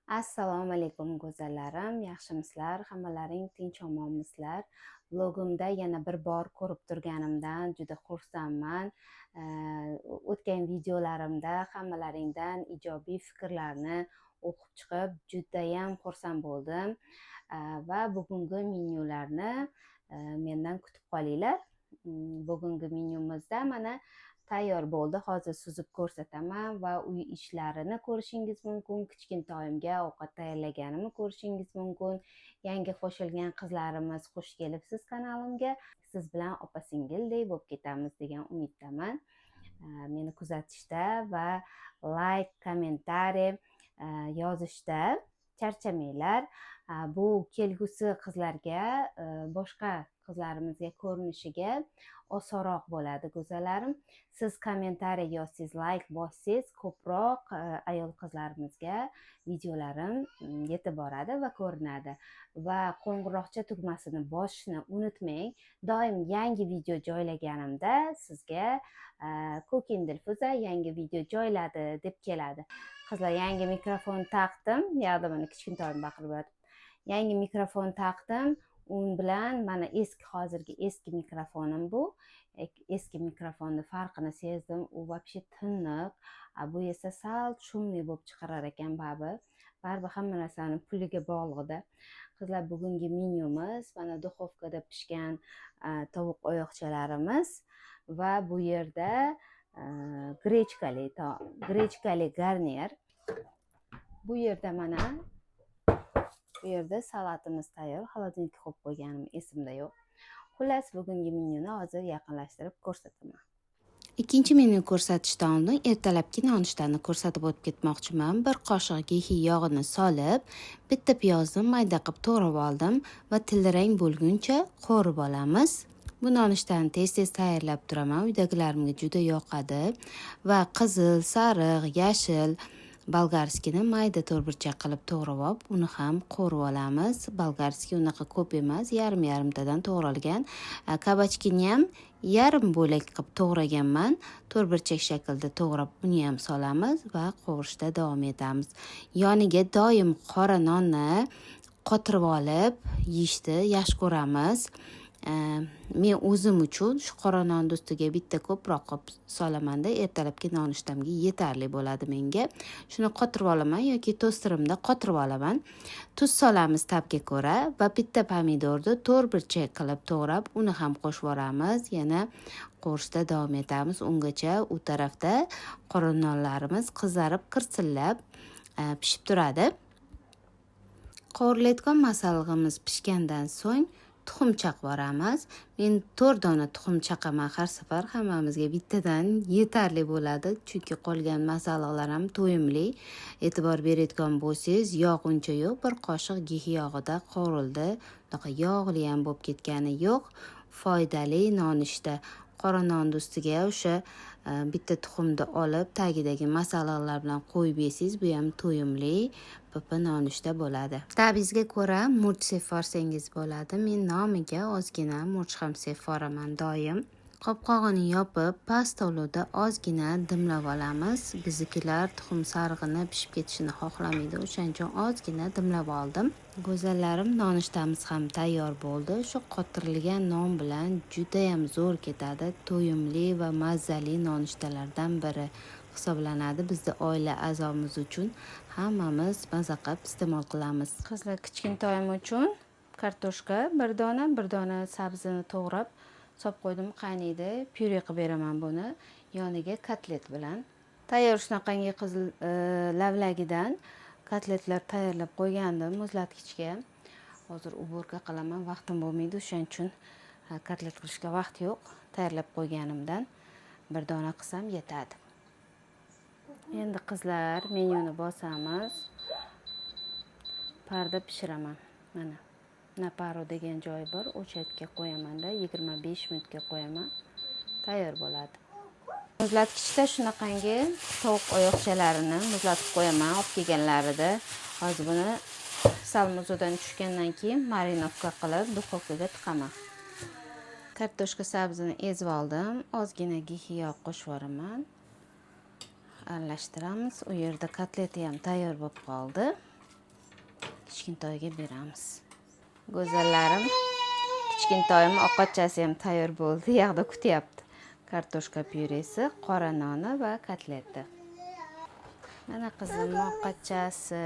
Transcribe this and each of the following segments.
Assalomu alaykum go'zallarim, yaxshimisizlar? Hammalaring tinch omonmisizlar? Vlogimda yana bir bor ko'rib turganimdan juda xursandman. O'tgan videolarimda hammalaringdan ijobiy fikrlarni o'qib chiqib judayam xursand bo'ldim. Va bugungi menyularni mendan kutib qolinglar. Bugungi menyumizda mana tayyor bo'ldi. Hozir suzib ko'rsataman va uy ishlarini ko'rishingiz mumkin. Kichkintoyimga ovqat tayyorlaganimni ko'rishingiz mumkin. Yangi qo'shilgan qizlarimiz, xush kelibsiz kanalimga. Siz bilan opa-singildek bo'lib ketamiz degan umiddaman. Meni kuzatishda va like, kommentariy yozishda charchamanglar. Bu kelgusi qizlarga, boshqa qizlarimizga ko'rinishiga osonroq bo'ladi go'zallarim. Siz kommentariy yozsangiz, like bossangiz, ko'proq ayol qizlarimizga videolarim yetib boradi va ko'rinadi. Va qo'ng'iroqcha tugmasini bosishni unutmang. Doim yangi video joylaganimda sizga Cooking Dilfuza yangi video joyladi deb keladi. Qizlar, yangi mikrofon taqdim. Yoqda mana kichkintoyim baqirib yotibdi. Yangi mikrofon taqdim. Un bilan mana hozirgi eski mikrofonim bu. Eski mikrofonni farqini sezdim. U вообще tiniq. Bu esa sal shumli bo'lib chiqarar ekan baribir hamma narsani puliga bog'liqda. Qizlar, bugungi menyumiz mana duxovkada pishgan tovuq oyoqchalarimiz va bu yerda grechkali garnir. Bu yerda mana bu yerda salatimiz tayyor. Xolodilnikka qo'yib qo'yganim esimda yo'q. Xullas, bugungi menyuni hozir yaqinlashtirib ko'rsataman. Ikkinchi menu ko'rsatishdan oldin ertalabki nonushtani ko'rsatib o'tib ketmoqchiman. Bir qoshiq gehi yog'ini solib, bitta piyozni mayda qilib to'g'rab oldim va tillarang bo'lguncha qo'rib olamiz. Bu nonushtani tez-tez tayyorlab turaman. Uydagilarimga juda yoqadi va qizil, sariq, yashil bolgarskini mayda to'rtburchak qilib to'g'rab olib, uni ham qo'rib olamiz. Bolgarski unaqa ko'p emas, yarim-yarimtadan to'g'ralgan. Kabachkini ham yarim bo'lak qilib to'g'raganman. To'rtburchak shaklda to'g'rab uni ham solamiz va qovurishda davom etamiz. Yoniga doim qora nonni qotirib olib yeyishni yaxshi ko'ramiz. Men o'zim uchun shu qora nonni ustiga bitta ko'proq qilib solamanda, ertalabki nonushtamga yetarli bo'ladi menga. Shuni qotirib olaman yoki tosterimda qotirib olaman. Tuz solamiz tabga ko'ra va bitta pomidorni to'rtburchak qilib to'g'rab, uni ham qo'shib yoramiz. Yana qovurishda davom etamiz. Ungacha u tarafda qora nonlarimiz qizarib, qirsillab pishib turadi. Qovurilayotgan masallig'imiz pishgandan so'ng tuxum chaqib yoramiz. Men 4 dona tuxum chaqaman har safar. Hammamizga bittadan yetarli bo'ladi, chunki qolgan masalliqlar ham to'yimli. E'tibor beradigan bo'lsangiz, yog' uncha yo'q, bir qoshiq gehi yog'ida qovurildi. Bunaqa yog'li ham bo'lib ketgani yo'q. Foydali nonushta. Qora nonni ustiga o'sha bitta tuxumni olib, tagidagi masalliqlar bilan qo'yib yesangiz, bu ham to'yimli nonushta bo'ladi. Tabingizga ko'ra murch sepvorsangiz bo'ladi. Men nomiga ozgina murch ham sepvoraman doim. Qopqog'ini yopib, past olovda ozgina dimlab olamiz. Biznikilar tuxum sarig'ini pishib ketishini xohlamaydi, o'shaning uchun ozgina dimlab oldim. Go'zallarim, nonushtamiz ham tayyor bo'ldi. Shu qotirilgan non bilan juda ham zo'r ketadi. To'yimli va mazali nonushtalardan biri hisoblanadi. Bizda oila a'zomiz uchun hammamiz maza qilib iste'mol qilamiz. Qizlar, kichkintoyim uchun kartoshka bir dona sabzini to'g'rab solib qo'ydim, qaynaydi. Pyure qilib beraman buni. Yoniga kotlet bilan. Tayyor shunaqangi qizil lavlagidan kotletlar tayyorlab qo'ygandim muzlatgichga. Hozir uborka qilaman, vaqtim bo'lmaydi, o'shaning uchun kotlet qilishga vaqt yo'q. Tayyorlab qo'yganimdan bir dona qilsam yetadi. Endi qizlar, menyuni bosamiz. Parda pishiraman. Mana Naparo degan joyi bor, o'sha yerga qo'yamanda 25 minutga qo'yaman. Tayyor bo'ladi. Muzlatgichda shunaqangi tovuq oyoqchalarini muzlatib qo'yaman, olib kelganlarida. Hozir buni sal muzodan tushgandan keyin marinovka qilib duxovkaga tiqaman. Kartoshka sabzini ezib oldim. Ozgina gehi yog' qo'shib yoraman. Aralashtiramiz. U yerda kotleti ham tayyor bo'lib qoldi. kichkintoyga beramiz. Go'zallarim, kichkintoyim ovqatchasi ham tayyor bo'ldi. Yoqda kutyapti. Kartoshka pyuresi, qora noni va kotleti. Mana qizim ovqatchasi.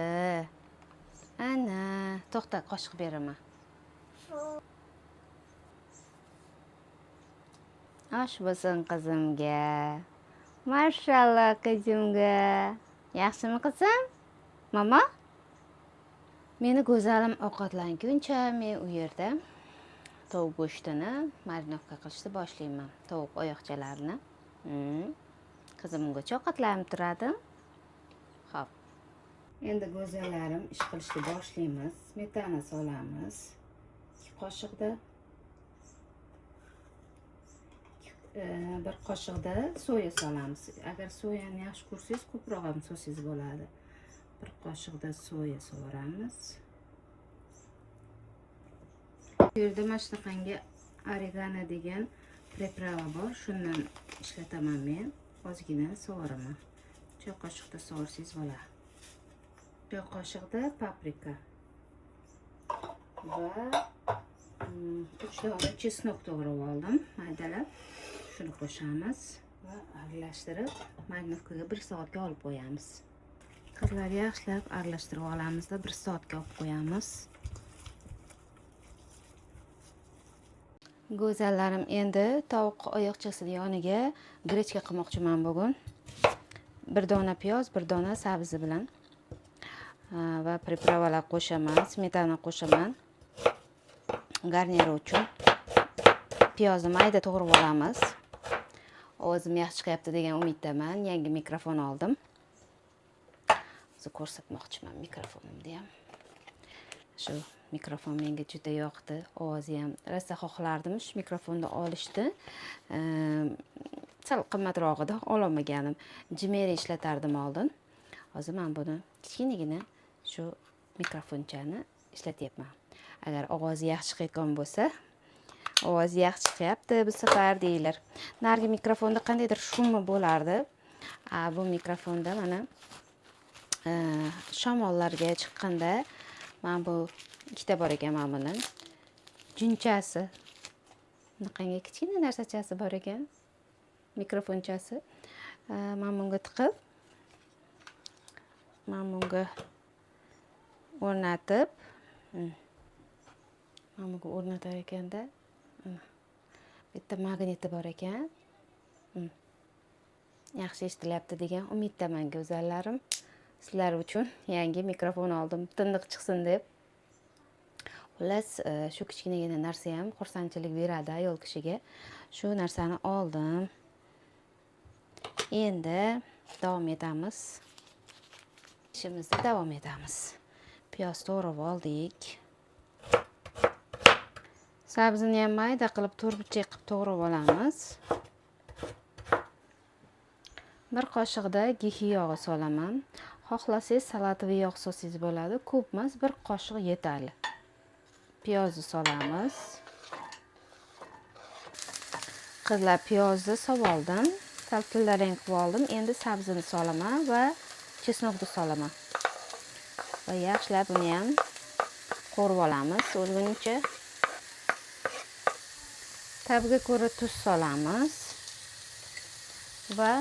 Ana, to'xta, qoshiq beraman. Osh bo'lsin qizimga. Mashallah qizimga. Yaxshimi qizim? Mama? Meni go'zalim ovqatlanguncha men u yerda tovuq go'shtini marinovka qilishni boshlayman. Tovuq oyoqchalarini. Qizim ungacha ovqatlanib turadi. Xo'p. Endi go'zallarim ish qilishni boshlaymiz. Smetana solamiz. 2 qoshiqda 1 qoshiqda soya solamiz. Agar soyani yaxshi ko'rsangiz, ko'proq ham solsangiz bo'ladi. 1 qoshiqda soya solamiz. Bu yerda mana shunaqangi oregano degan priprava bor. Shundan ishlataman men. Ozgina sovuraman. Choy qoshiqda sovursangiz bo'ladi. Choy qoshiqda paprika va 3 dona chesnok to'g'rab oldim, maydalab. Shuni qo'shamiz va aralashtirib, marinovkaga 1 soatga olib qo'yamiz. Qizlar, yaxshilab aralashtirib olamizda 1 soatga olib qo'yamiz. Go'zallarim, endi tovuq oyoqchasini yoniga grechka qilmoqchiman bugun. 1 dona piyoz, 1 dona sabzi bilan va pripravalar qo'shaman, smetana qo'shaman. Garnir uchun piyozni mayda to'g'rab olamiz. Ovozim yaxshi chiqyapti degan umiddaman. Yangi mikrofon oldim. Sizni ko'rsatmoqchiman mikrofonimni ham. Shu mikrofon menga juda yoqdi. Ovozi ham rosa xohlardim shu mikrofonni olishni. Sal qimmatrog'ida ololmaganim. Jimeri ishlatardim oldin. Hozir men buni kichkinagina shu mikrofonchani ishlatyapman. Agar ovozi yaxshi chiqayotgan bo'lsa, ovozi yaxshi chiqyapti bu safar deylar. Nargi mikrofonda qandaydir shumi bo'lardi. Bu mikrofonda mana shamollarga chiqqanda men bu ikkita bor ekan mana buni. Junchasi. Bunaqangi kichkina narsachasi bor ekan. Mikrofonchasi. Men bunga tiqib, men bunga o'rnatib, mana bu o'rnatar ekanda, bitta magniti bor ekan. Yaxshi eshitilyapti degan umiddaman go'zallarim. Sizlar uchun yangi mikrofon oldim, tindiq chiqsin deb. Xullas, shu kichkinagina narsa ham xursandchilik beradi ayol kishiga. Shu narsani oldim. Endi davom etamiz. Ishimizni davom etamiz. Piyoz to'g'rab oldik. Sabzini ham mayda qilib to'rtburchak qilib to'g'rab olamiz. 1 qoshiqda gihi yog'i solaman. Xohlasangiz salatoviy yog' solsangiz bo'ladi. Ko'p emas, 1 qoshiq yetarli. Piyozni solamiz. Qizlar, piyozni sovoldim. Sal tillarang qilib oldim. Endi sabzini solaman va chesnokni solaman. Va yaxshilab buni ham qo'rib olamiz o'lguncha. Tabga ko'ra tuz solamiz va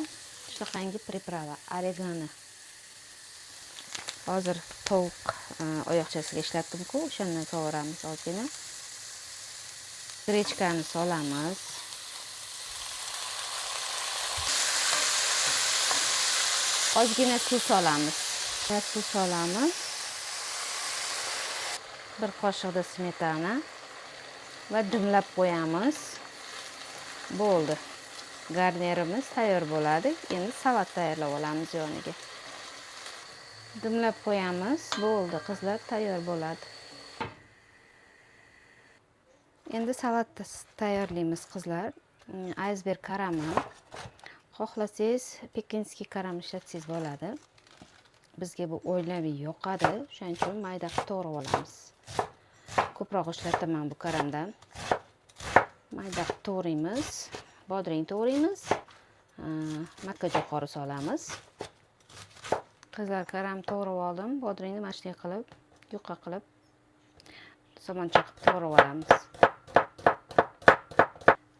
shunaqangi priprava, oregano. Hozir tovuq oyoqchasiga ishlatdim-ku, o'shandan sovuramiz ozgina. Grechkani solamiz. Ozgina suv solamiz. Suv solamiz. 1 qoshiqda smetana va dimlab qo'yamiz. Bo'ldi. Garnirimiz tayyor bo'ladi. Endi salat tayyorlab olamiz yoniga. Dimlab qo'yamiz. Bo'ldi, qizlar, tayyor bo'ladi. Endi salat tayyorlaymiz, qizlar. Iceberg karami. Xohlasangiz pekinskiy karam ishlatsangiz bo'ladi. Bizga bu o'ynaviy yoqadi. Shuning uchun mayda qilib to'g'rab olamiz. Ko'proq ishlataman bu karamdan. Mayda qilib to'g'raymiz. Bodring to'g'raymiz. Makkajo'xori solamiz. Qizlar, karam to'g'rab oldim. Bodringni mana shunday qilib yuqa qilib somon chaqib to'g'rab olamiz.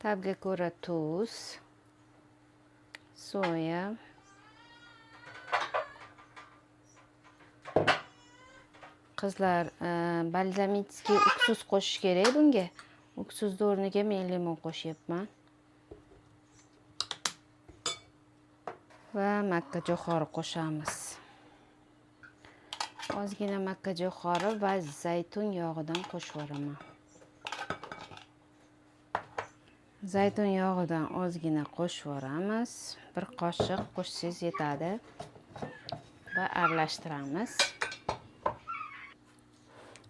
Tabga ko'ra tuz, soya, qizlar balzamический uksus qo'shish kerak bunga. Uksus o'rniga men limon qo'shyapman. Va makka jo'xori qo'shamiz. Ozgina makka jo'xori va zaytun yog'idan qo'shib yuboraman. Zaytun yog'idan ozgina qo'shib yuboramiz. Bir qoshiq qo'shsangiz yetadi. Va aralashtiramiz.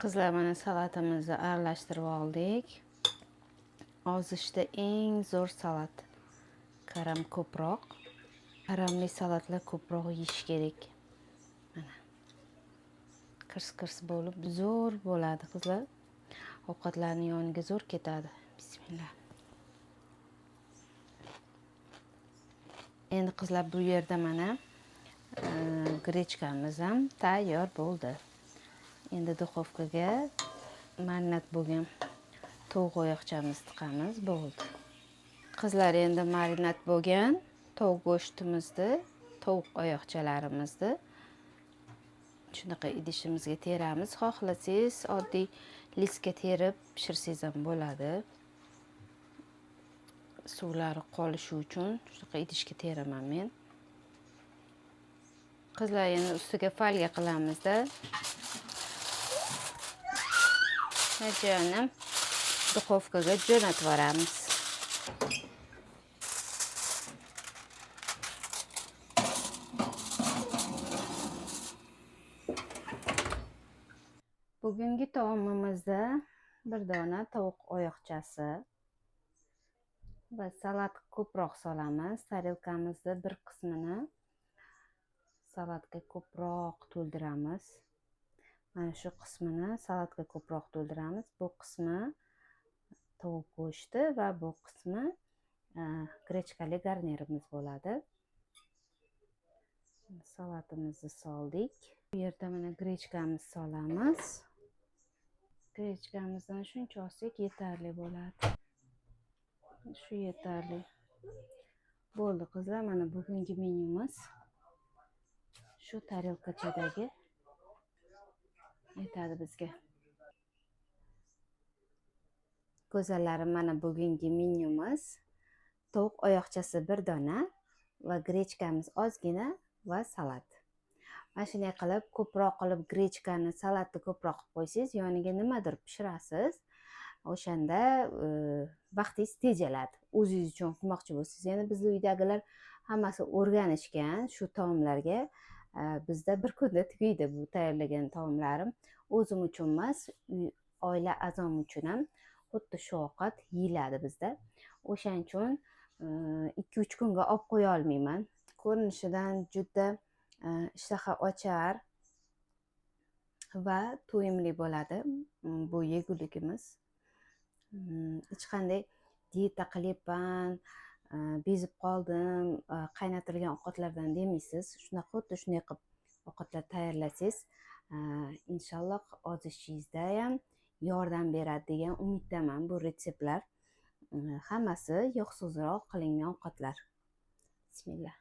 Qizlar, mana salatimizni aralashtirib oldik. Ozishda eng zo'r salat. Karam ko'proq. Karamli salatlar ko'proq yeyish kerak. Mana. Qirs-qirs bo'lib zo'r bo'ladi, qizlar. Ovqatlarning yoniga zo'r ketadi. Bismillah. Endi qizlar, bu yerda mana grechkamiz ham tayyor bo'ldi. Endi duxovkaga marinad bo'lgan tovuq oyoqchamizni tiqamiz, bo'ldi. Qizlar, endi marinad bo'lgan tovuq go'shtimizni, tovuq oyoqchalarimizni shunaqa idishimizga teramiz. Xohlasangiz oddiy liskga terib pishirsangiz ham bo'ladi. Suvlari qolishi uchun shunaqa idishga teraman men. Qizlar, endi ustiga folga qilamiz-da. Jonim, duxovkaga jo'natib yuboramiz. Bugungi taomimizda bir dona tovuq oyoqchasi va salat ko'proq solamiz. Tarelkamizda bir qismini salatga ko'proq to'ldiramiz. Mana shu qismini salatga ko'proq to'ldiramiz. Bu qismi tovuq go'shti va bu qismi grechkali garnirimiz bo'ladi. Salatimizni soldik. Bu yerda mana grechkamizni solamiz. Grechkamizdan shuncha olsak yetarli bo'ladi. Shu yetarli. Bo'ldi qizlar, mana bugungi menyumiz shu tarelkachadagi yetadi bizga. Go'zallarim, mana bugungi menyumiz tovuq oyoqchasi bir dona va grechkamiz ozgina va salat. Mana shunday qilib ko'proq qilib grechkani, salatni ko'proq qilib qo'ysangiz, yoniga nimadir pishirasiz. O'shanda vaqtingiz tejaladi. O'zingiz uchun qilmoqchi bo'lsangiz, yana bizning uydagilar hammasi o'rganishgan shu taomlarga. Bizda bir kunda tugaydi bu tayyorlagan taomlarim. O'zim uchun emas, oila a'zom uchun ham xuddi shu ovqat yeyiladi bizda. O'shaning uchun 2-3 kunga olib qo'ya olmayman. Ko'rinishidan juda ishtaha ochar va to'yimli bo'ladi bu yeguligimiz. Hech qanday dieta qilyapman, bezib qoldim, qaynatilgan ovqatlardan demaysiz. Xuddi shunday qilib ovqatlar tayyorlasangiz, inshaalloh ozishingizda ham yordam beradi degan umiddaman. Bu retseptlar hammasi yog'sizroq qilingan ovqatlar. Bismillah.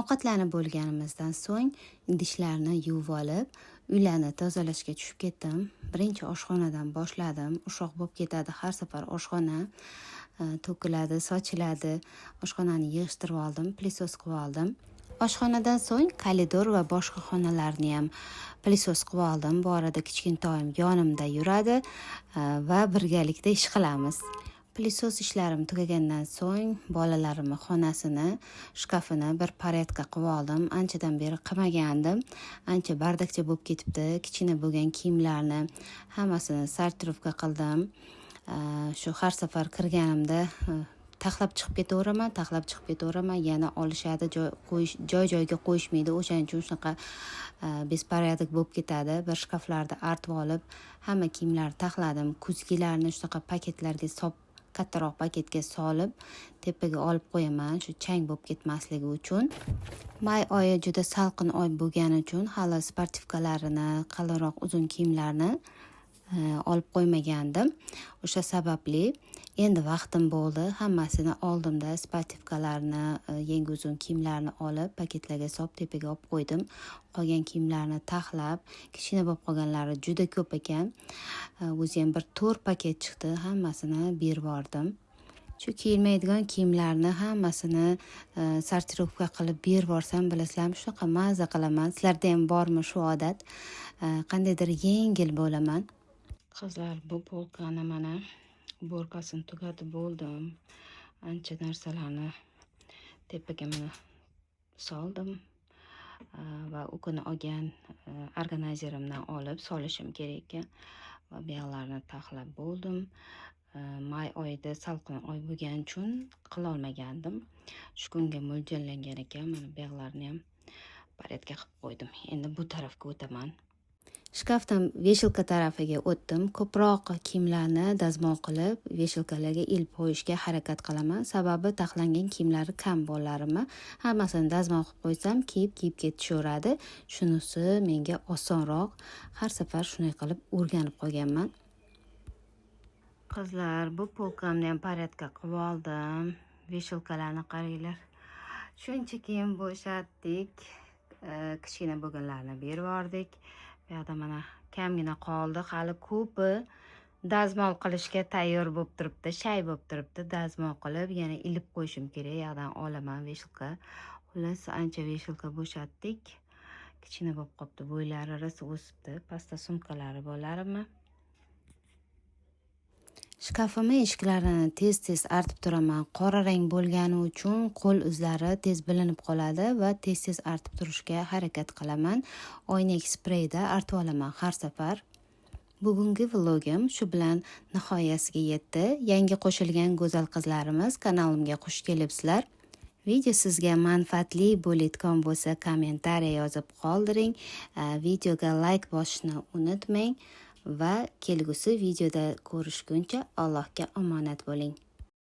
Ovqatlanib bo'lganimizdan so'ng idishlarni yuvib olib, uylarni tozalashga tushib ketdim. Birinchi oshxonadan boshladim. Ushoq bo'lib ketadi har safar oshxona. To'kiladi, sochiladi. Oshxonani yig'ishtirib oldim, pilisos qilib oldim. Oshxonadan so'ng koridor va boshqa xonalarni ham pilisos qilib oldim. Bu orada kichkintoyim yonimda yuradi va birgalikda ish qilamiz. Pilisos ishlarim tugagandan so'ng bolalarimni xonasini, shkafini bir porядка qilib oldim. Anchadan beri qilmagandim. Ancha bardakcha bo'lib ketibdi. Kichkina bo'lgan kiyimlarni hammasini sortirovka qildim. Shu har safar kirganimda taxlab chiqib ketaveraman, yana olishadi, joy-joyga qo'yishmaydi. O'shaning uchun shunaqa besporядок bo'lib ketadi. Bir shkaflarni artib olib, hamma kiyimlarni taxladim. Kuzgilarni shunaqa paketlarga solib kattaroq paketga solib tepaga olib qo'yaman, shu chang bo'lib ketmasligi uchun. May oyi juda salqin oy bo'lgani uchun hali sportivkalarini, qalinroq uzun kiyimlarni olib qo'ymagandim. O'sha sababli endi vaqtim bo'ldi, hammasini oldimda sportivkalarni, yangi uzun kiyimlarni olib paketlarga solib tepaga olib qo'ydim. Qolgan kiyimlarni taxlab, kichkina bo'lib qolganlari juda ko'p ekan. O'zi ham bir 4 paket chiqdi, hammasini berib yubordim. Shu kiyilmaydigan kiyimlarni hammasini sortirovka qilib berib yuborsam, bilasizlarmi, shunaqa mazza qilaman. Sizlarda ham bormi shu odat? Qandaydir yengil bo'laman. Qizlar, bu polkani mana borkasini tugatib bo'ldim. Ancha narsalarni tepaga mana soldim va u kuni olgan organizerimdan olib solishim kerak ekan va buyog'larni taxlab bo'ldim. May oyida salqin oy bo'lgani uchun qila olmagandim. Shu kunga mo'ljallangan ekan. Mana buyog'larni ham paretga qilib qo'ydim. Endi bu tarafga o'taman. Shkafdan veshelka tarafiga o'tdim. Ko'proq kiyimlarni dazmol qilib, veshelkalarga ilib qo'yishga harakat qilaman. Sababi taxlangan kiyimlari kam bo'larimni. Hammasini dazmol qilib qo'ysam, kiyib ketishaveradi. Shunisi menga osonroq. Har safar shunday qilib o'rganib qolganman. Qizlar, bu polkamni ham paretga qilib oldim. Veshelkalarni qaranglar. Shuncha kiyim bo'shatdik. Kichkina bo'lganlarni berib yubordik. Bu yerda mana kamgina qoldi. Hali ko'pi dazmol qilishga tayyor bo'lib turibdi, shay bo'lib turibdi. Dazmol qilib yana ilib qo'yishim kerak. Yoqdan olaman veshelka. Xullas, ancha veshelka bo'shatdik. Kichkina bo'lib qolibdi, bo'ylari rosa o'sibdi. Pastda sumkalari bo'larmi? Shkafimni eshiklarini tez artib turaman. Qora rang bo'lgani uchun qo'l izlari tez bilinib qoladi va tez artib turishga harakat qilaman. Oynak spreyda artib olaman har safar. Bugungi vlogim shu bilan nihoyasiga yetdi. Yangi qo'shilgan go'zal qizlarimiz kanalimga xush kelibsizlar. Video sizga manfaatli bo'layotgan bo'lsa, kommentariy yozib qoldiring. Videoga like bosishni unutmang. Va kelgusi videoda ko'rishguncha Allohga omonat bo'ling.